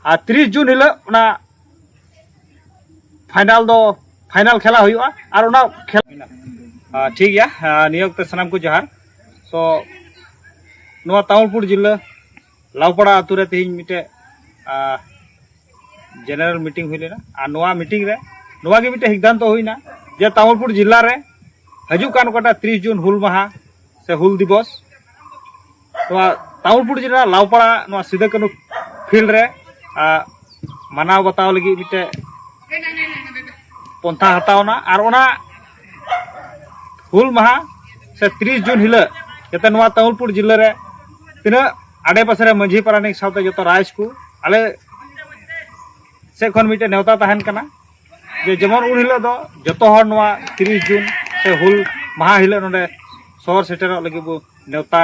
30 जून हिल final खेला हुआ और खेला ठीक है नियोग सामान को जहार सो तामुलपुर जिला लावपड़ा आतु रे तेज मिटे जनरल मीटिंग हुई लेना मीटिंग रे गे मिटे सिद्धांत होना जे तामुलपुर जिला रे हजू कान कटा 30 जून हुल महा से हुल दिवस तामुलपुर जिला लावपड़ा सिदा कानू फील्ड रे मानाव बताव लगी मिटे पंथा हतावना और हुल महा से 30 जून हिल जते तामुलपुर जिले रे तीना आडे पासे माझी पारानिक सावते जो राइज को आले से खन मिटे नेवता तहन कना जे जेमन उन हिल दो जतो हर 30 जून से हुल महा हिल नोडे शहर सेटर लगे बो नेवता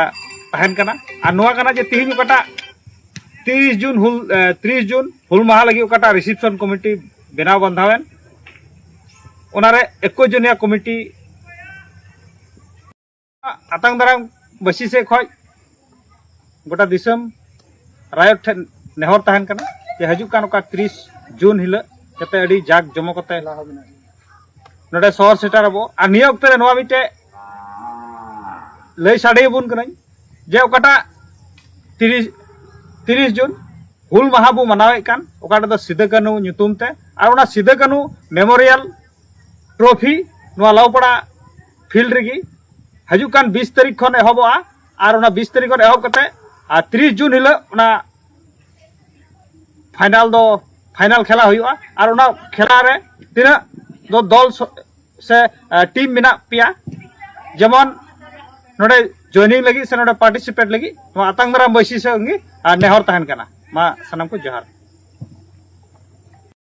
तहन कना और नोआ कना जे तिहिन कटा 30 जून हुल महा लगे कटा रिसेप्शन कमिटी बनाव बंधावेन उनारे 21 जनिया कमिटी आतंग दाराम बसी से खय गोटा दिसम रायत ठेन नेहर तहन कना जे हजू कान का 30 जून हिल जते अड़ी जाग जमो कते नोडे शहर सेटर अबो आ निया वक्त रे नोआ मिटे लय साडे बुन कनाई जे ओकाटा 30 जून हुल महा बो मनावे कान ओकाटा दो सिदा कानू nyutum ते और ओना सिदा कानू मेमोरियल ट्रॉफी नोआ लावपड़ा फील्ड रेगी हजू कान 20 तारीख खन एहबा और ओना 20 तारीख खन एहब कते आ 30 जून हिल ओना फाइनल खेला हुआ और ओना खेला रे तीना दो दल से टीम मेना पिया जेमन नोडे जॉइनिंग लगी से नोडे पार्टिसिपेट लगी आतंग दाराम बसी से नेहर तहन कना मा सनम को जोहार।